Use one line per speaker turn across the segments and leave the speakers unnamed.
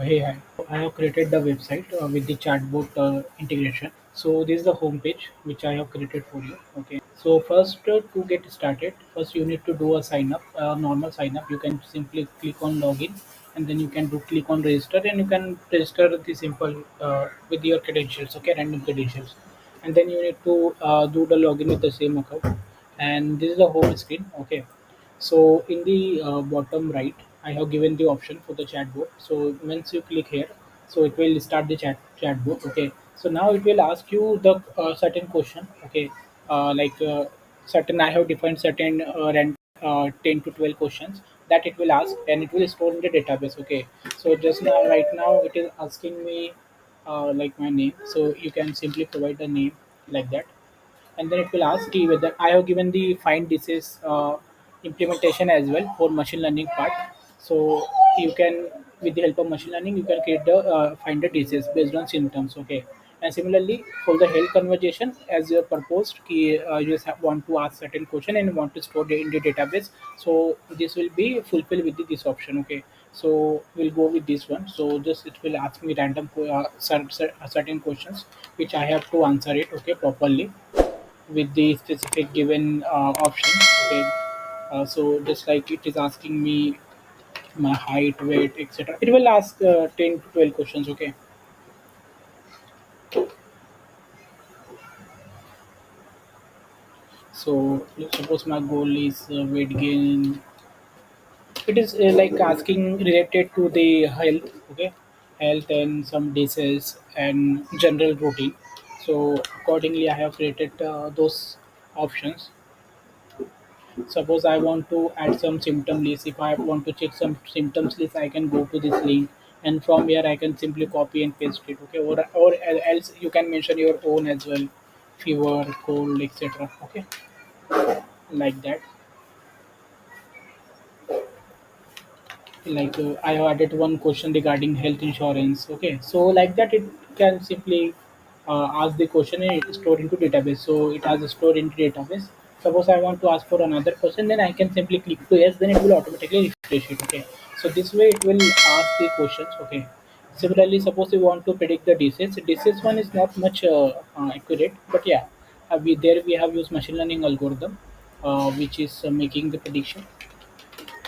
Hey, hi. I have created the website with the chatbot integration. So this is the home page which I have created for you. Okay. So first to get started, first you need to do a sign up, normal sign up. You can simply click on login, and then you can do click on register, and you can register the simple with your credentials. Okay, random credentials, and then you need to do the login with the same account. And this is the home screen. Okay, so in the bottom right, I have given the option for the chatbot. So once you click here, so it will start the chatbot. Okay. So now it will ask you the certain question. Okay. Like certain, I have defined certain 10 to 12 questions that it will ask, and it will store in the database. Okay. So just now, right now, it is asking me like my name. So you can simply provide the name like that, and then it will ask you whether I have given the find disease implementation as well for machine learning part. So you can, with the help of machine learning, you can create the find the disease based on symptoms. Okay, and similarly for the health conversation, as you have proposed, you just want to ask certain question and want to store it in the database. So this will be fulfilled with this option. Okay, so we'll go with this one. So just it will ask me random certain questions which I have to answer it, okay, properly with the specific given option. Okay, so just like it is asking me my height, weight, etc. It will ask 10 to 12 questions. Okay, so let's suppose my goal is weight gain. It is like asking related to the health. Okay, health and some disease and general routine. So accordingly, I have created those options. Suppose I want to add some symptom list. If I want to check some symptoms list, I can go to this link, and from here I can simply copy and paste it. Okay, or else you can mention your own as well, fever, cold, etc. Okay, like that. Like I have added one question regarding health insurance. Okay, so like that it can simply ask the question and it is stored into database. So it has stored into database. Suppose I want to ask for another person, then I can simply click to yes, then it will automatically refresh it. Okay, so this way it will ask the questions. Okay, similarly, suppose you want to predict the disease. Disease one is not much accurate, but yeah, we have used machine learning algorithm, which is making the prediction.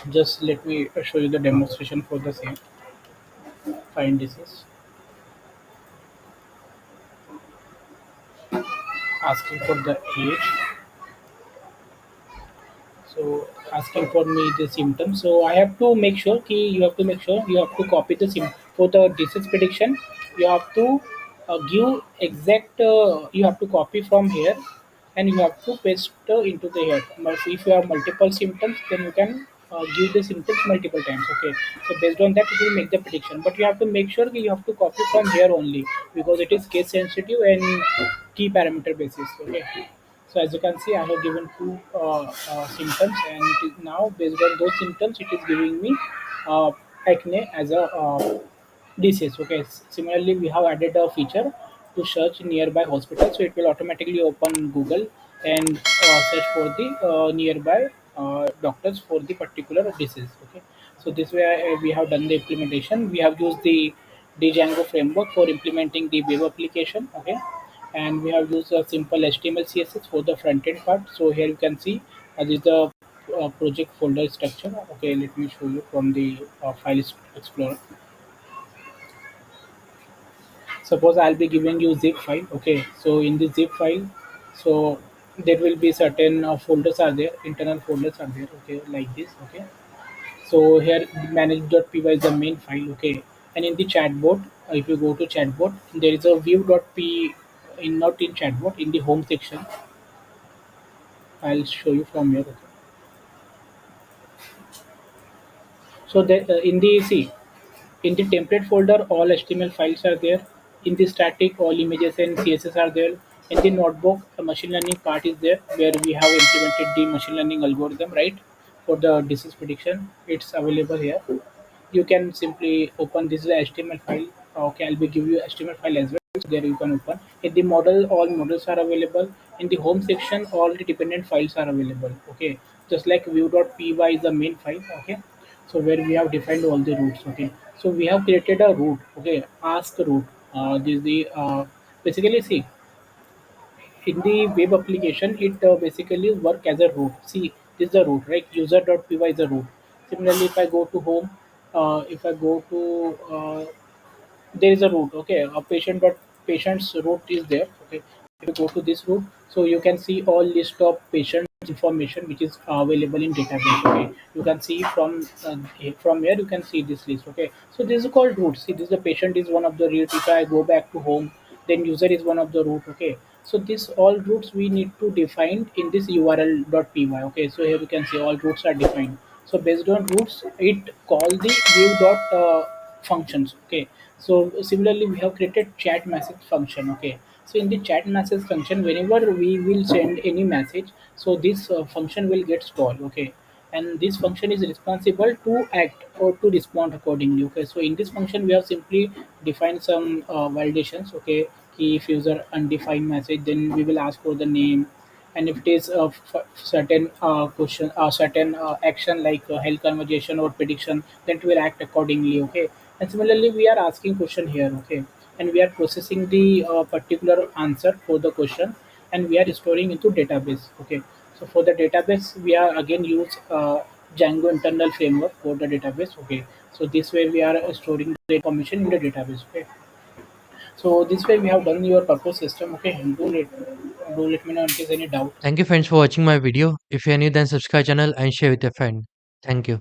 Just let me show you the demonstration for the same. Find disease. Asking for the age. So asking for me the symptoms. So I have to make sure you have to make sure you have to copy the for the disease prediction. You have to give exact. You have to copy from here, and you have to paste into the here. But if you have multiple symptoms, then you can give the symptoms multiple times. Okay. So based on that, it will make the prediction. But you have to make sure that you have to copy from here only because it is case sensitive and key parameter basis. Okay. So as you can see, I have given two symptoms, and it is now based on those symptoms, it is giving me uh, acne as a disease. Okay. Similarly, we have added a feature to search nearby hospital, so it will automatically open Google and search for the nearby doctors for the particular disease. Okay. So this way we have done the implementation. We have used the Django framework for implementing the web application. Okay, and we have used a simple HTML CSS for the front end part. So here you can see this is the project folder structure. Okay, let me show you from the file explorer. Suppose I'll be giving you zip file. Okay, so in the zip file, so there will be certain folders are there, internal folders are there. Okay, like this. Okay, so here manage.py is the main file. Okay, and in the chatbot, if you go to chatbot, there is a view.p in not in chatbot in the home section. I'll show you from here. Okay. So in the see in the template folder, all HTML files are there. In the static, all images and CSS are there. In the notebook, the machine learning part is there where we have implemented the machine learning algorithm, right? For the disease prediction, it's available here. You can simply open this HTML file. Okay, I'll be give you HTML file as well. So there you can open. In the model, all models are available. In the home section, all the dependent files are available. Okay, just like view.py is the main file. Okay, So where we have defined all the routes. Okay, so we have created a route. Okay, ask route. This is the basically see in the web application it basically work as a root. See, this is the root, right? User.py is a root. Similarly, if I go to home, if I go to there is a root. Okay, a patient's root is there. Okay, if you go to this root, so you can see all list of patients information which is available in database. Okay, you can see from here you can see this list. Okay, so this is called root. See, this, the patient is one of the root. If I go back to home, then user is one of the root. Okay, so this all roots we need to define in this url.py. Okay, so here you can see all roots are defined. So based on roots it call the view dot functions. Okay, so similarly we have created chat message function. Okay, so in the chat message function, whenever we will send any message, so this function will get stalled. Okay, and this function is responsible to act or to respond accordingly. Okay, so in this function we have simply defined some validations. Okay, if user undefined message, then we will ask for the name, and if it is a certain question, certain action like health conversation or prediction, then it will act accordingly. Okay, and similarly we are asking question here. Okay, and we are processing the particular answer for the question, and we are storing into database. Okay, so for the database we are again use Django internal framework for the database. Okay, so this way we are storing the information in the database. Okay, so this way we have done your purpose system. Okay, and do let me know if there's any doubt.
Thank you friends for watching my video. If you are new, then subscribe channel and share with your friend. Thank you.